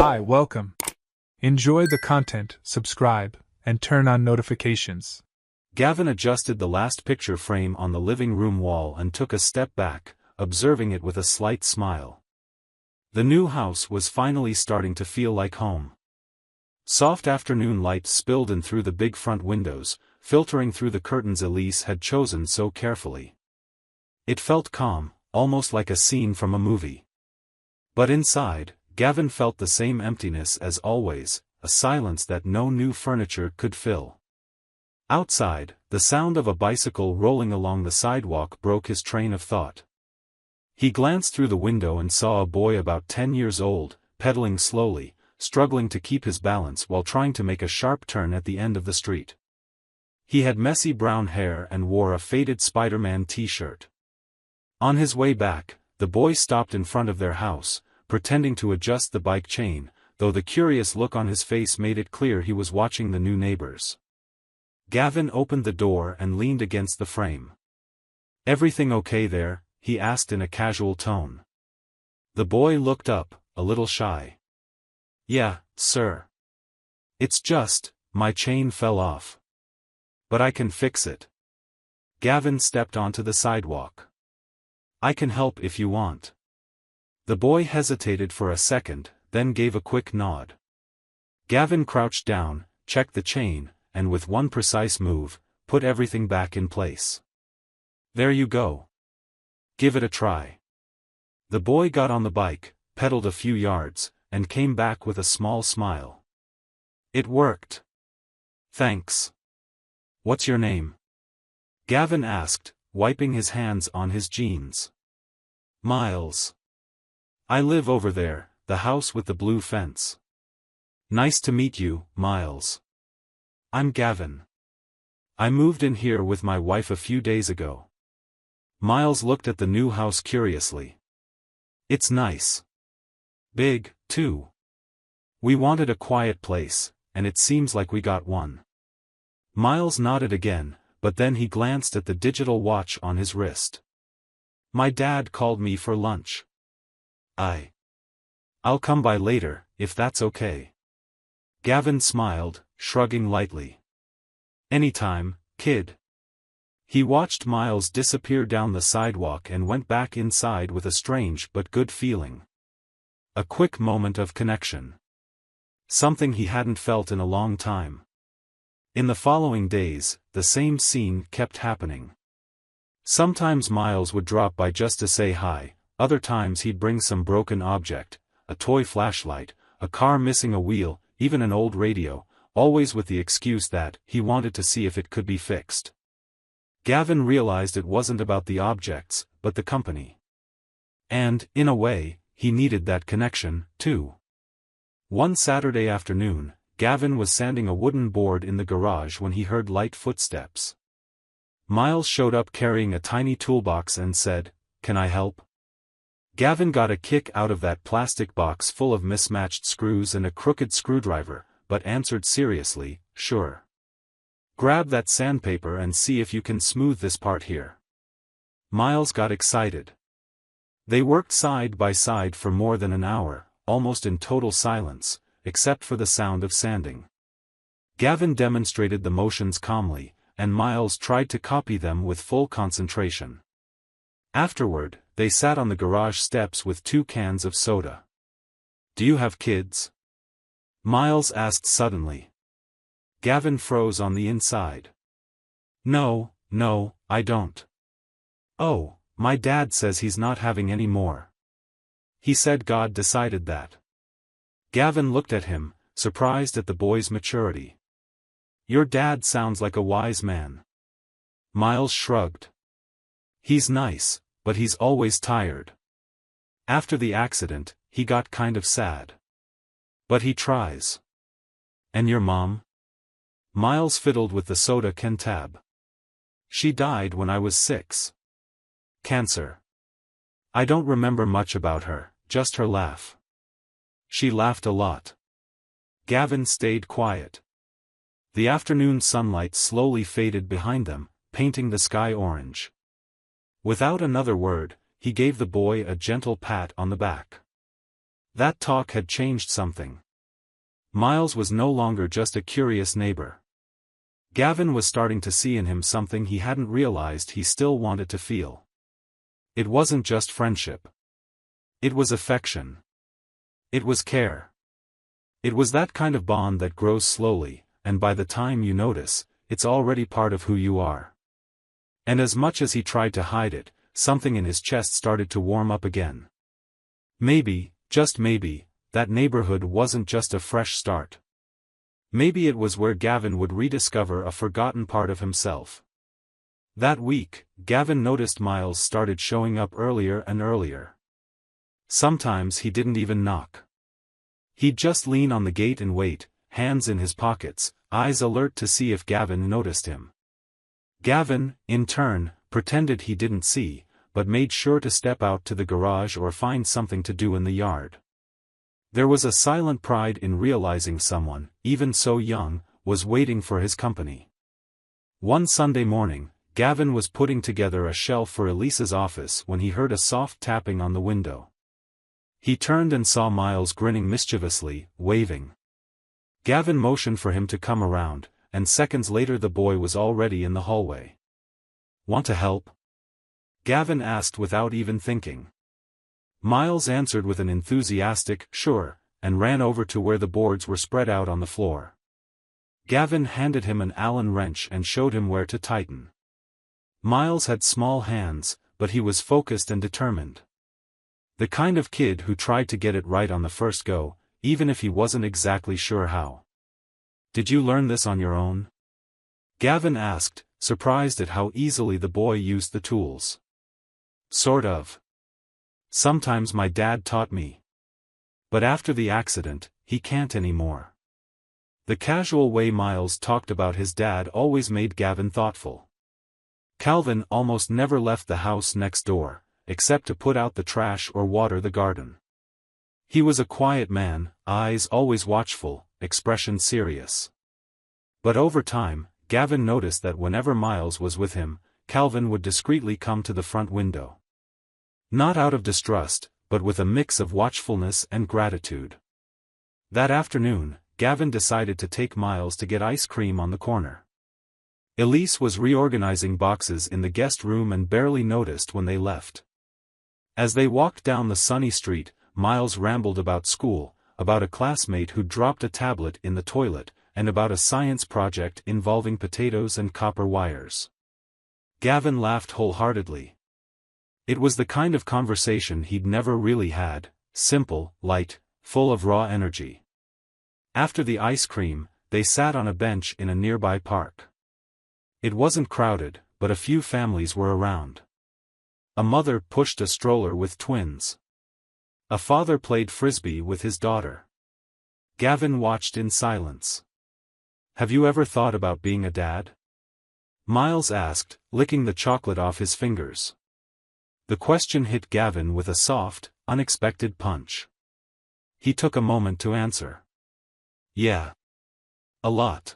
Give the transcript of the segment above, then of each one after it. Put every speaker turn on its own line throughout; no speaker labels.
Hi, welcome. Enjoy the content, subscribe, and turn on notifications.
Gavin adjusted the last picture frame on the living room wall and took a step back, observing it with a slight smile. The new house was finally starting to feel like home. Soft afternoon light spilled in through the big front windows, filtering through the curtains Elise had chosen so carefully. It felt calm, almost like a scene from a movie. But inside, Gavin felt the same emptiness as always, a silence that no new furniture could fill. Outside, the sound of a bicycle rolling along the sidewalk broke his train of thought. He glanced through the window and saw a boy about 10 years old, pedaling slowly, struggling to keep his balance while trying to make a sharp turn at the end of the street. He had messy brown hair and wore a faded Spider-Man t-shirt. On his way back, the boy stopped in front of their house, pretending to adjust the bike chain, though the curious look on his face made it clear he was watching the new neighbors. Gavin opened the door and leaned against the frame. "Everything okay there?" he asked in a casual tone. The boy looked up, a little shy. "Yeah, sir. It's just, my chain fell off. But I can fix it." Gavin stepped onto the sidewalk. "I can help if you want." The boy hesitated for a second, then gave a quick nod. Gavin crouched down, checked the chain, and with one precise move, put everything back in place. "There you go. Give it a try." The boy got on the bike, pedaled a few yards, and came back with a small smile. "It worked. Thanks. What's your name?" Gavin asked, wiping his hands on his jeans. "Miles. I live over there, the house with the blue fence." "Nice to meet you, Miles. I'm Gavin. I moved in here with my wife a few days ago." Miles looked at the new house curiously. "It's nice. Big, too. We wanted a quiet place, and it seems like we got one." Miles nodded again, but then he glanced at the digital watch on his wrist. "My dad called me for lunch. I'll come by later, if that's okay." Gavin smiled, shrugging lightly. "Anytime, kid." He watched Miles disappear down the sidewalk and went back inside with a strange but good feeling. A quick moment of connection. Something he hadn't felt in a long time. In the following days, the same scene kept happening. Sometimes Miles would drop by just to say hi, other times he'd bring some broken object, a toy flashlight, a car missing a wheel, even an old radio, always with the excuse that he wanted to see if it could be fixed. Gavin realized it wasn't about the objects, but the company. And, in a way, he needed that connection, too. One Saturday afternoon, Gavin was sanding a wooden board in the garage when he heard light footsteps. Miles showed up carrying a tiny toolbox and said, "Can I help?" Gavin got a kick out of that plastic box full of mismatched screws and a crooked screwdriver, but answered seriously, "Sure. Grab that sandpaper and see if you can smooth this part here." Miles got excited. They worked side by side for more than an hour, almost in total silence, except for the sound of sanding. Gavin demonstrated the motions calmly, and Miles tried to copy them with full concentration. Afterward, they sat on the garage steps with 2 cans of soda. "Do you have kids?" Miles asked suddenly. Gavin froze on the inside. No, I don't." "Oh, my dad says he's not having any more. He said God decided that." Gavin looked at him, surprised at the boy's maturity. "Your dad sounds like a wise man." Miles shrugged. "He's nice, but he's always tired. After the accident, he got kind of sad. But he tries." "And your mom?" Miles fiddled with the soda can tab. "She died when I was 6. Cancer. I don't remember much about her, just her laugh. She laughed a lot." Gavin stayed quiet. The afternoon sunlight slowly faded behind them, painting the sky orange. Without another word, he gave the boy a gentle pat on the back. That talk had changed something. Miles was no longer just a curious neighbor. Gavin was starting to see in him something he hadn't realized he still wanted to feel. It wasn't just friendship. It was affection. It was care. It was that kind of bond that grows slowly, and by the time you notice, it's already part of who you are. And as much as he tried to hide it, something in his chest started to warm up again. Maybe, just maybe, that neighborhood wasn't just a fresh start. Maybe it was where Gavin would rediscover a forgotten part of himself. That week, Gavin noticed Miles started showing up earlier and earlier. Sometimes he didn't even knock. He'd just lean on the gate and wait, hands in his pockets, eyes alert to see if Gavin noticed him. Gavin, in turn, pretended he didn't see, but made sure to step out to the garage or find something to do in the yard. There was a silent pride in realizing someone, even so young, was waiting for his company. One Sunday morning, Gavin was putting together a shelf for Elise's office when he heard a soft tapping on the window. He turned and saw Miles grinning mischievously, waving. Gavin motioned for him to come around, and seconds later the boy was already in the hallway. "Want to help?" Gavin asked without even thinking. Miles answered with an enthusiastic, "Sure," and ran over to where the boards were spread out on the floor. Gavin handed him an Allen wrench and showed him where to tighten. Miles had small hands, but he was focused and determined. The kind of kid who tried to get it right on the first go, even if he wasn't exactly sure how. "Did you learn this on your own?" Gavin asked, surprised at how easily the boy used the tools. "Sort of. Sometimes my dad taught me. But after the accident, he can't anymore." The casual way Miles talked about his dad always made Gavin thoughtful. Calvin almost never left the house next door, except to put out the trash or water the garden. He was a quiet man, eyes always watchful, expression serious. But over time, Gavin noticed that whenever Miles was with him, Calvin would discreetly come to the front window. Not out of distrust, but with a mix of watchfulness and gratitude. That afternoon, Gavin decided to take Miles to get ice cream on the corner. Elise was reorganizing boxes in the guest room and barely noticed when they left. As they walked down the sunny street, Miles rambled about school, about a classmate who dropped a tablet in the toilet, and about a science project involving potatoes and copper wires. Gavin laughed wholeheartedly. It was the kind of conversation he'd never really had, simple, light, full of raw energy. After the ice cream, they sat on a bench in a nearby park. It wasn't crowded, but a few families were around. A mother pushed a stroller with twins. A father played frisbee with his daughter. Gavin watched in silence. "Have you ever thought about being a dad?" Miles asked, licking the chocolate off his fingers. The question hit Gavin with a soft, unexpected punch. He took a moment to answer. "Yeah. A lot."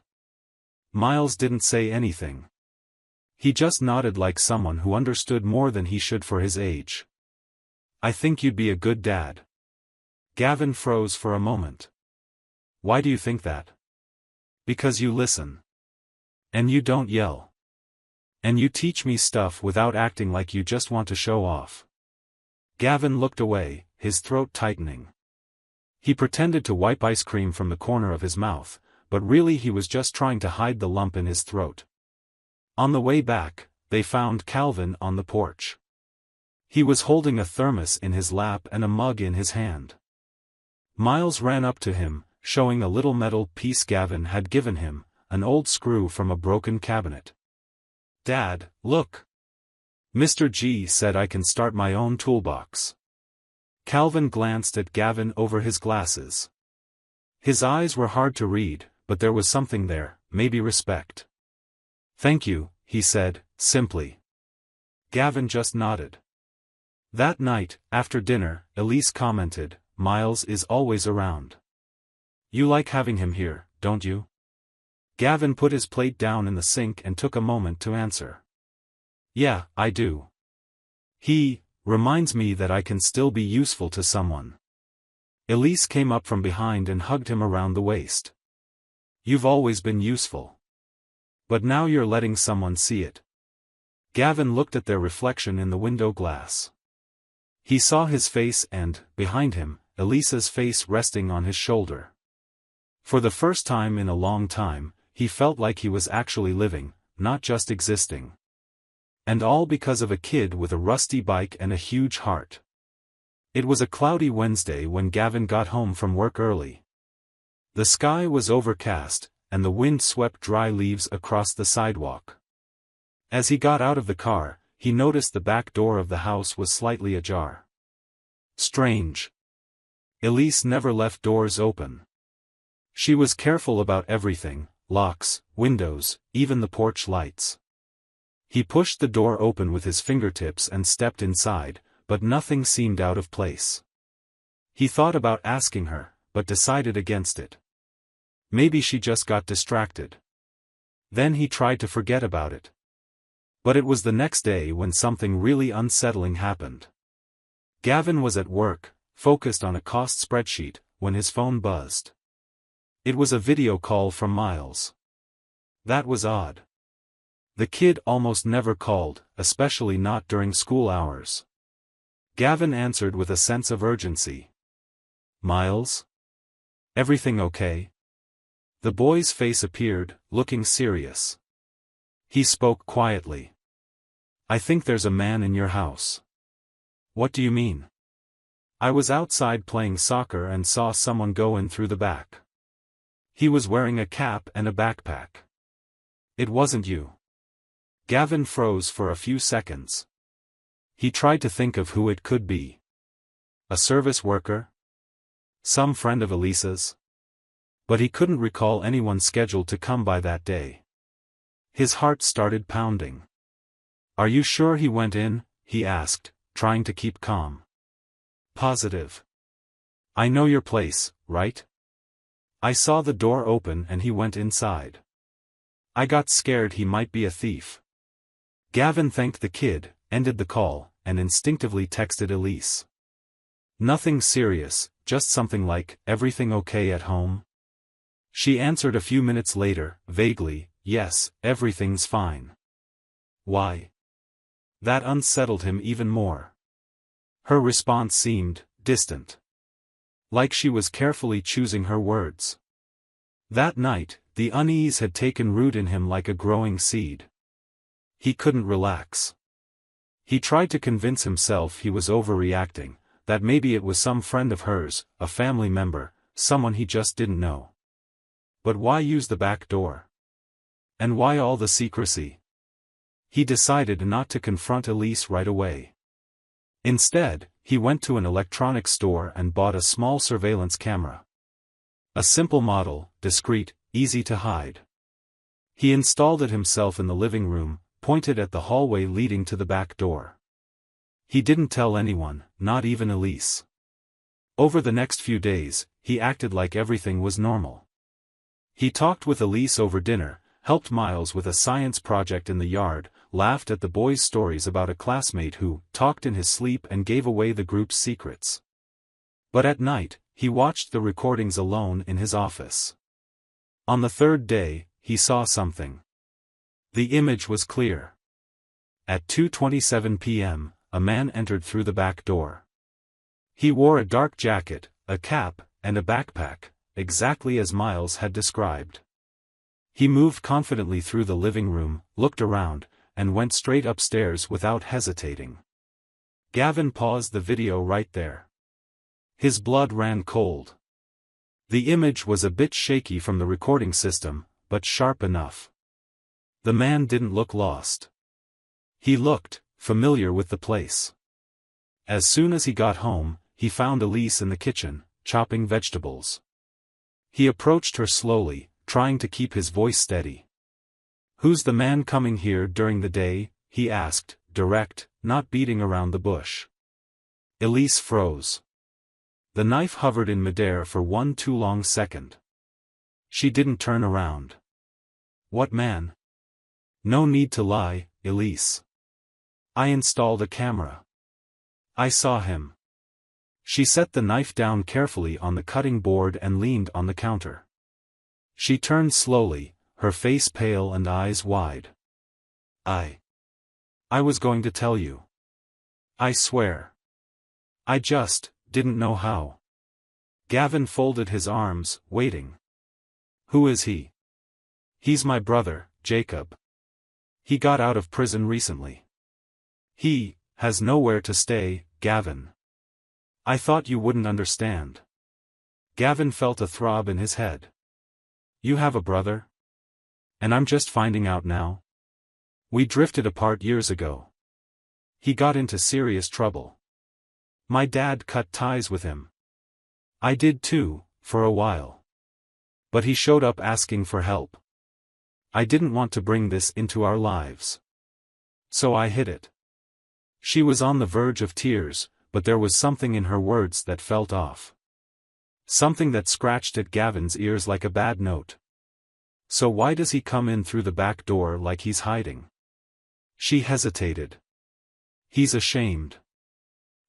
Miles didn't say anything. He just nodded like someone who understood more than he should for his age. "I think you'd be a good dad." Gavin froze for a moment. "Why do you think that?" "Because you listen. And you don't yell. And you teach me stuff without acting like you just want to show off." Gavin looked away, his throat tightening. He pretended to wipe ice cream from the corner of his mouth, but really he was just trying to hide the lump in his throat. On the way back, they found Calvin on the porch. He was holding a thermos in his lap and a mug in his hand. Miles ran up to him, showing a little metal piece Gavin had given him, an old screw from a broken cabinet. "Dad, look. Mr. G said I can start my own toolbox." Calvin glanced at Gavin over his glasses. His eyes were hard to read, but there was something there, maybe respect. "Thank you," he said, simply. Gavin just nodded. That night, after dinner, Elise commented, "Miles is always around. You like having him here, don't you?" Gavin put his plate down in the sink and took a moment to answer. "Yeah, I do. He reminds me that I can still be useful to someone." Elise came up from behind and hugged him around the waist. "You've always been useful. But now you're letting someone see it." Gavin looked at their reflection in the window glass. He saw his face and, behind him, Elisa's face resting on his shoulder. For the first time in a long time, he felt like he was actually living, not just existing. And all because of a kid with a rusty bike and a huge heart. It was a cloudy Wednesday when Gavin got home from work early. The sky was overcast, and the wind swept dry leaves across the sidewalk. As he got out of the car, he noticed the back door of the house was slightly ajar. Strange. Elise never left doors open. She was careful about everything, locks, windows, even the porch lights. He pushed the door open with his fingertips and stepped inside, but nothing seemed out of place. He thought about asking her, but decided against it. Maybe she just got distracted. Then he tried to forget about it. But it was the next day when something really unsettling happened. Gavin was at work, focused on a cost spreadsheet, when his phone buzzed. It was a video call from Miles. That was odd. The kid almost never called, especially not during school hours. Gavin answered with a sense of urgency. "Miles? Everything okay?" The boy's face appeared, looking serious. He spoke quietly. "I think there's a man in your house." "What do you mean?" "I was outside playing soccer and saw someone go in through the back. He was wearing a cap and a backpack." "It wasn't you." Gavin froze for a few seconds. He tried to think of who it could be. A service worker? Some friend of Elisa's? But he couldn't recall anyone scheduled to come by that day. His heart started pounding. "Are you sure he went in?" he asked, trying to keep calm. "Positive. I know your place, right? I saw the door open and he went inside. I got scared he might be a thief." Gavin thanked the kid, ended the call, and instinctively texted Elise. "Nothing serious, just something like, everything okay at home?" She answered a few minutes later, vaguely, "Yes, everything's fine." "Why?" That unsettled him even more. Her response seemed distant. Like she was carefully choosing her words. That night, the unease had taken root in him like a growing seed. He couldn't relax. He tried to convince himself he was overreacting, that maybe it was some friend of hers, a family member, someone he just didn't know. But why use the back door? And why all the secrecy? He decided not to confront Elise right away. Instead, he went to an electronics store and bought a small surveillance camera. A simple model, discreet, easy to hide. He installed it himself in the living room, pointed at the hallway leading to the back door. He didn't tell anyone, not even Elise. Over the next few days, he acted like everything was normal. He talked with Elise over dinner, helped Miles with a science project in the yard, laughed at the boys' stories about a classmate who talked in his sleep and gave away the group's secrets. But at night, he watched the recordings alone in his office. On the third day, he saw something. The image was clear. At 2:27 p.m., a man entered through the back door. He wore a dark jacket, a cap, and a backpack, exactly as Miles had described. He moved confidently through the living room, looked around, and went straight upstairs without hesitating. Gavin paused the video right there. His blood ran cold. The image was a bit shaky from the recording system, but sharp enough. The man didn't look lost. He looked familiar with the place. As soon as he got home, he found Elise in the kitchen, chopping vegetables. He approached her slowly, trying to keep his voice steady. "Who's the man coming here during the day?" he asked, direct, not beating around the bush. Elise froze. The knife hovered in midair for one too long second. She didn't turn around. "What man?" "No need to lie, Elise. I installed a camera. I saw him." She set the knife down carefully on the cutting board and leaned on the counter. She turned slowly, her face pale and eyes wide. I was going to tell you. I swear. I just didn't know how. Gavin folded his arms, waiting. Who is he? He's my brother, Jacob. He got out of prison recently. He has nowhere to stay, Gavin. I thought you wouldn't understand. Gavin felt a throb in his head. You have a brother? And I'm just finding out now? We drifted apart years ago. He got into serious trouble. My dad cut ties with him. I did too, for a while. But he showed up asking for help. I didn't want to bring this into our lives. So I hid it. She was on the verge of tears, but there was something in her words that felt off. Something that scratched at Gavin's ears like a bad note. So why does he come in through the back door like he's hiding? She hesitated. He's ashamed.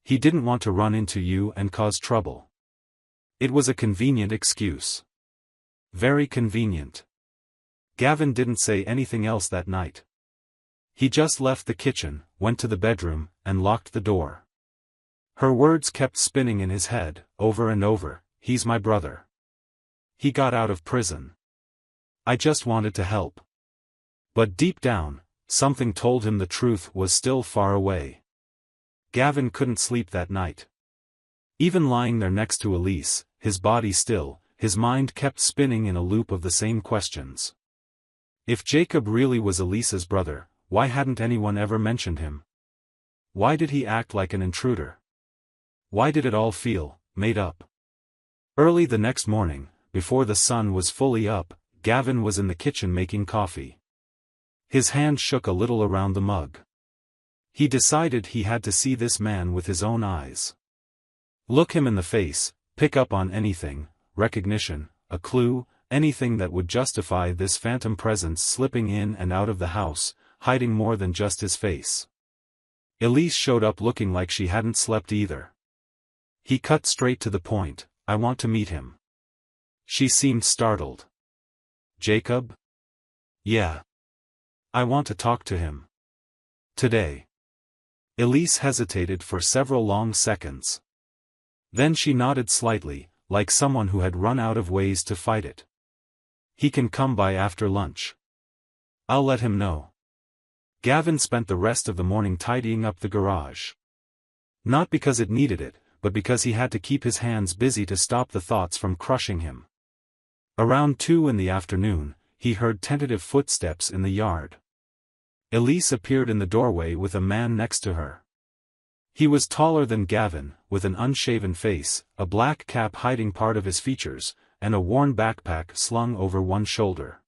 He didn't want to run into you and cause trouble. It was a convenient excuse. Very convenient. Gavin didn't say anything else that night. He just left the kitchen, went to the bedroom, and locked the door. Her words kept spinning in his head, over and over. He's my brother. He got out of prison. I just wanted to help. But deep down, something told him the truth was still far away. Gavin couldn't sleep that night. Even lying there next to Elise, his body still, his mind kept spinning in a loop of the same questions. If Jacob really was Elise's brother, why hadn't anyone ever mentioned him? Why did he act like an intruder? Why did it all feel made up? Early the next morning, before the sun was fully up, Gavin was in the kitchen making coffee. His hand shook a little around the mug. He decided he had to see this man with his own eyes. Look him in the face, pick up on anything, recognition, a clue, anything that would justify this phantom presence slipping in and out of the house, hiding more than just his face. Elise showed up looking like she hadn't slept either. He cut straight to the point. I want to meet him. She seemed startled. Jacob? Yeah. I want to talk to him. Today. Elise hesitated for several long seconds. Then she nodded slightly, like someone who had run out of ways to fight it. He can come by after lunch. I'll let him know. Gavin spent the rest of the morning tidying up the garage. Not because it needed it, but because he had to keep his hands busy to stop the thoughts from crushing him. Around 2 in the afternoon, he heard tentative footsteps in the yard. Elise appeared in the doorway with a man next to her. He was taller than Gavin, with an unshaven face, a black cap hiding part of his features, and a worn backpack slung over one shoulder.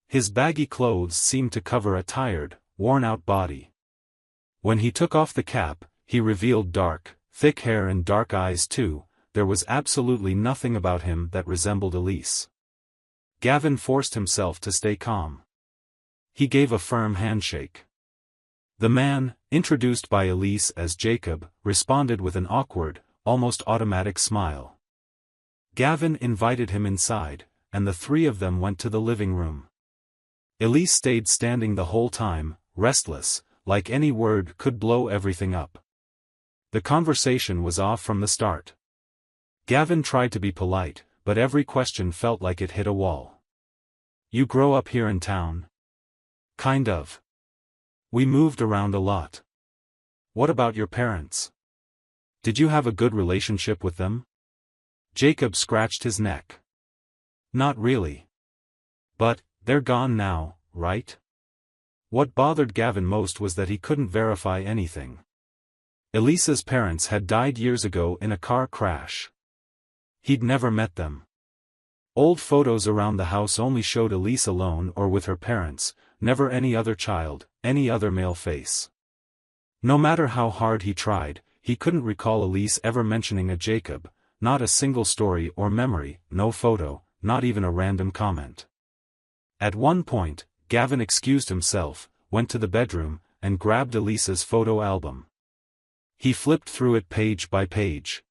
His baggy clothes seemed to cover a tired, worn-out body. When he took off the cap, he revealed dark, thick hair and dark eyes too. There was absolutely nothing about him that resembled Elise. Gavin forced himself to stay calm. He gave a firm handshake. The man, introduced by Elise as Jacob, responded with an awkward, almost automatic smile. Gavin invited him inside, and the three of them went to the living room. Elise stayed standing the whole time, restless, like any word could blow everything up. The conversation was off from the start. Gavin tried to be polite, but every question felt like it hit a wall. You grow up here in town? Kind of. We moved around a lot. What about your parents? Did you have a good relationship with them? Jacob scratched his neck. Not really. But, they're gone now, right? What bothered Gavin most was that he couldn't verify anything. Elisa's parents had died years ago in a car crash. He'd never met them. Old photos around the house only showed Elise alone or with her parents, never any other child, any other male face. No matter how hard he tried, he couldn't recall Elise ever mentioning a Jacob, not a single story or memory, no photo, not even a random comment. At one point, Gavin excused himself, went to the bedroom, and grabbed Elisa's photo album. He flipped through it page by page.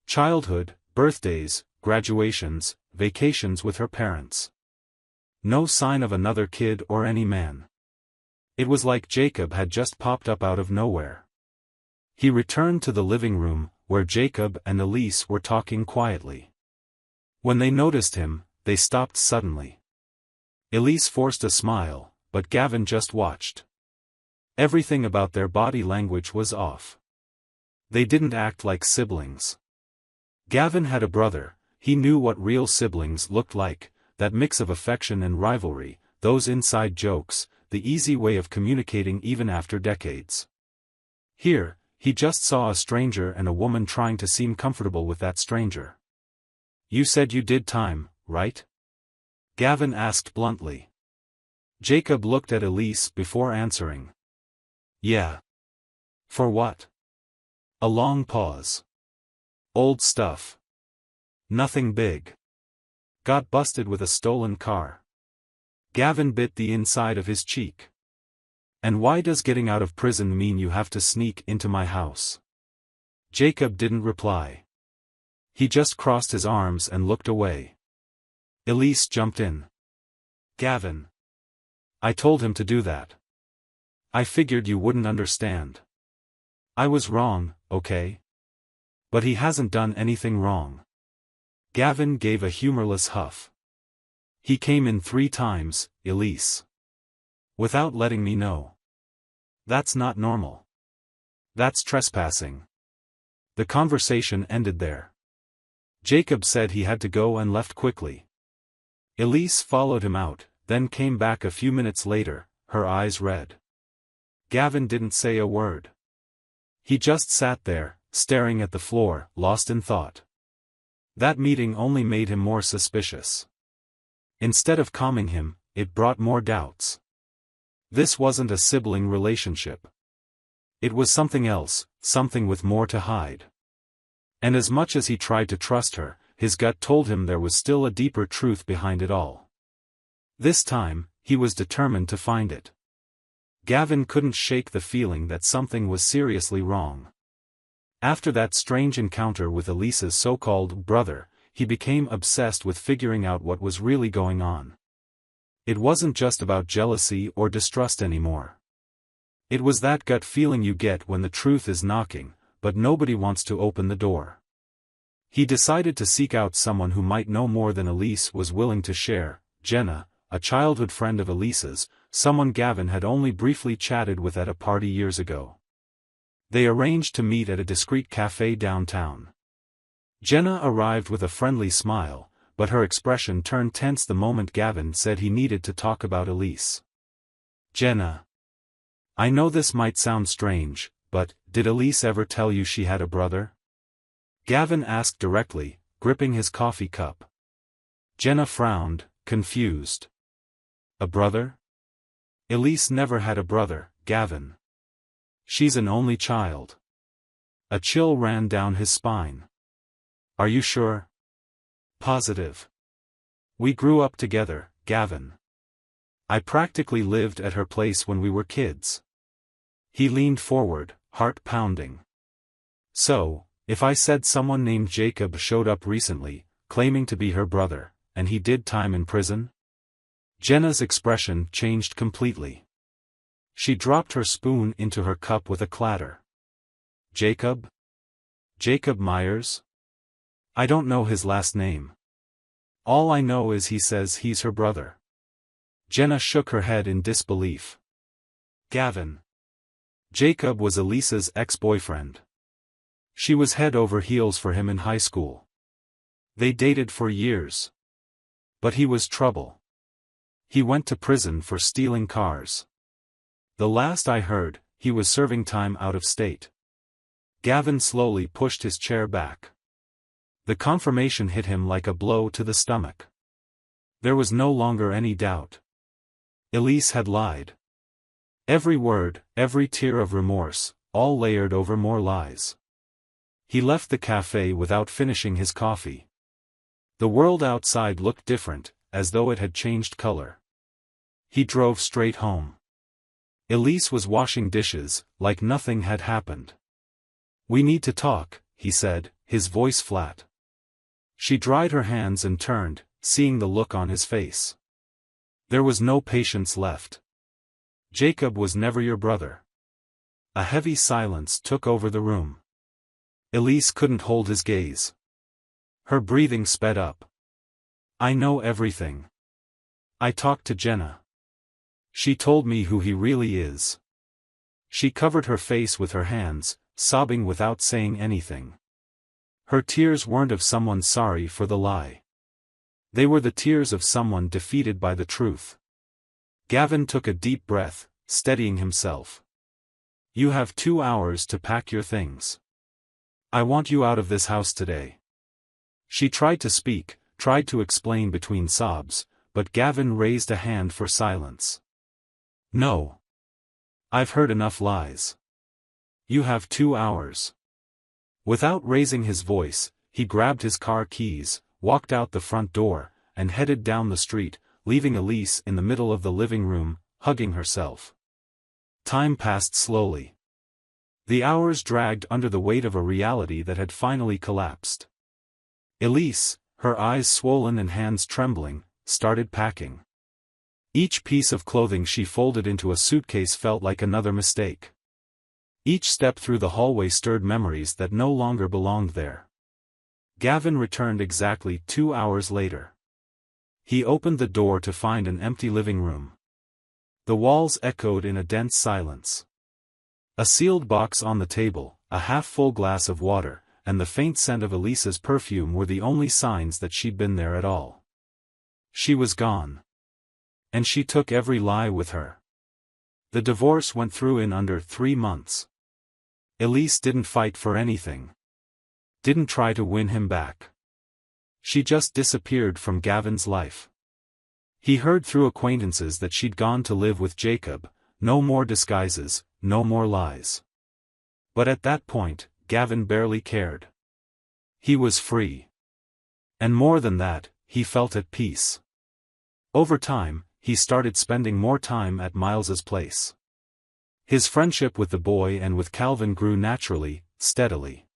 Childhood, birthdays, graduations, vacations with her parents. No sign of another kid or any man. It was like Jacob had just popped up out of nowhere. He returned to the living room, where Jacob and Elise were talking quietly. When they noticed him, they stopped suddenly. Elise forced a smile, but Gavin just watched. Everything about their body language was off. They didn't act like siblings. Gavin had a brother. He knew what real siblings looked like, that mix of affection and rivalry, those inside jokes, the easy way of communicating even after decades. Here, he just saw a stranger and a woman trying to seem comfortable with that stranger. "You said you did time, right?" Gavin asked bluntly. Jacob looked at Elise before answering. "Yeah." "For what?" A long pause. "Old stuff. Nothing big. Got busted with a stolen car." Gavin bit the inside of his cheek. "And why does getting out of prison mean you have to sneak into my house?" Jacob didn't reply. He just crossed his arms and looked away. Elise jumped in. "Gavin. I told him to do that. I figured you wouldn't understand. I was wrong, okay? But he hasn't done anything wrong." Gavin gave a humorless huff. "He came in 3 times, Elise. Without letting me know. That's not normal. That's trespassing." The conversation ended there. Jacob said he had to go and left quickly. Elise followed him out, then came back a few minutes later, her eyes red. Gavin didn't say a word. He just sat there, staring at the floor, lost in thought. That meeting only made him more suspicious. Instead of calming him, it brought more doubts. This wasn't a sibling relationship. It was something else, something with more to hide. And as much as he tried to trust her, his gut told him there was still a deeper truth behind it all. This time, he was determined to find it. Gavin couldn't shake the feeling that something was seriously wrong. After that strange encounter with Elise's so-called brother, he became obsessed with figuring out what was really going on. It wasn't just about jealousy or distrust anymore. It was that gut feeling you get when the truth is knocking, but nobody wants to open the door. He decided to seek out someone who might know more than Elise was willing to share. Jenna, a childhood friend of Elise's, someone Gavin had only briefly chatted with at a party years ago. They arranged to meet at a discreet cafe downtown. Jenna arrived with a friendly smile, but her expression turned tense the moment Gavin said he needed to talk about Elise. "Jenna. I know this might sound strange, but, did Elise ever tell you she had a brother?" Gavin asked directly, gripping his coffee cup. Jenna frowned, confused. "A brother? Elise never had a brother, Gavin. She's an only child." A chill ran down his spine. "Are you sure?" "Positive. We grew up together, Gavin. I practically lived at her place when we were kids." He leaned forward, heart pounding. "So, if I said someone named Jacob showed up recently, claiming to be her brother, and he did time in prison?" Jenna's expression changed completely. She dropped her spoon into her cup with a clatter. "Jacob? Jacob Myers? I don't know his last name. All I know is he says he's her brother." Jenna shook her head in disbelief. "Gavin. Jacob was Elisa's ex-boyfriend. She was head over heels for him in high school. They dated for years. But he was trouble. He went to prison for stealing cars. The last I heard, he was serving time out of state." Gavin slowly pushed his chair back. The confirmation hit him like a blow to the stomach. There was no longer any doubt. Elise had lied. Every word, every tear of remorse, all layered over more lies. He left the cafe without finishing his coffee. The world outside looked different, as though it had changed color. He drove straight home. Elise was washing dishes, like nothing had happened. "We need to talk," he said, his voice flat. She dried her hands and turned, seeing the look on his face. There was no patience left. Jacob was never your brother. A heavy silence took over the room. Elise couldn't hold his gaze. Her breathing sped up. I know everything. I talked to Jenna. She told me who he really is. She covered her face with her hands, sobbing without saying anything. Her tears weren't of someone sorry for the lie. They were the tears of someone defeated by the truth. Gavin took a deep breath, steadying himself. You have 2 hours to pack your things. I want you out of this house today. She tried to speak, tried to explain between sobs, but Gavin raised a hand for silence. No. I've heard enough lies. You have 2 hours. Without raising his voice, he grabbed his car keys, walked out the front door, and headed down the street, leaving Elise in the middle of the living room, hugging herself. Time passed slowly. The hours dragged under the weight of a reality that had finally collapsed. Elise, her eyes swollen and hands trembling, started packing. Each piece of clothing she folded into a suitcase felt like another mistake. Each step through the hallway stirred memories that no longer belonged there. Gavin returned exactly 2 hours later. He opened the door to find an empty living room. The walls echoed in a dense silence. A sealed box on the table, a half-full glass of water, and the faint scent of Elisa's perfume were the only signs that she'd been there at all. She was gone. And she took every lie with her. The divorce went through in under 3 months. Elise didn't fight for anything. Didn't try to win him back. She just disappeared from Gavin's life. He heard through acquaintances that she'd gone to live with Jacob, no more disguises, no more lies. But at that point, Gavin barely cared. He was free. And more than that, he felt at peace. Over time, he started spending more time at Miles's place. His friendship with the boy and with Calvin grew naturally, steadily.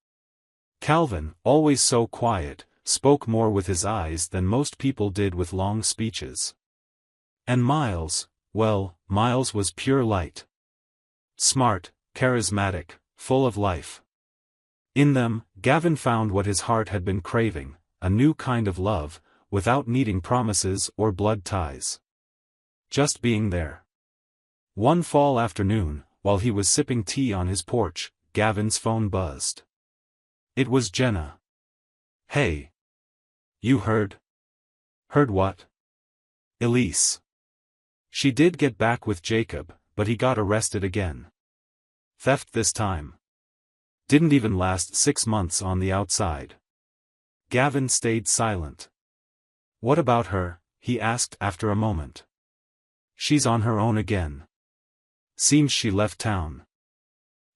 Calvin, always so quiet, spoke more with his eyes than most people did with long speeches. And Miles, well, Miles was pure light. Smart, charismatic, full of life. In them, Gavin found what his heart had been craving, a new kind of love, without needing promises or blood ties. Just being there. One fall afternoon, while he was sipping tea on his porch, Gavin's phone buzzed. It was Jenna. Hey. You heard? Heard what? Elise. She did get back with Jacob, but he got arrested again. Theft this time. Didn't even last 6 months on the outside. Gavin stayed silent. What about her? He asked after a moment. She's on her own again. Seems she left town.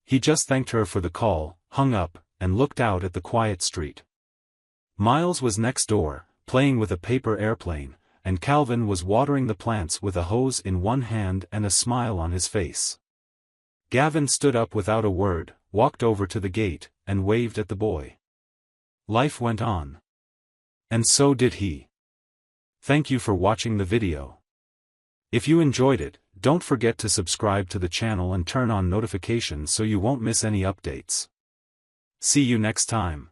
He just thanked her for the call, hung up, and looked out at the quiet street. Miles was next door, playing with a paper airplane, and Calvin was watering the plants with a hose in one hand and a smile on his face. Gavin stood up without a word, walked over to the gate, and waved at the boy. Life went on. And so did he. Thank you for watching the video. If you enjoyed it, don't forget to subscribe to the channel and turn on notifications so you won't miss any updates. See you next time.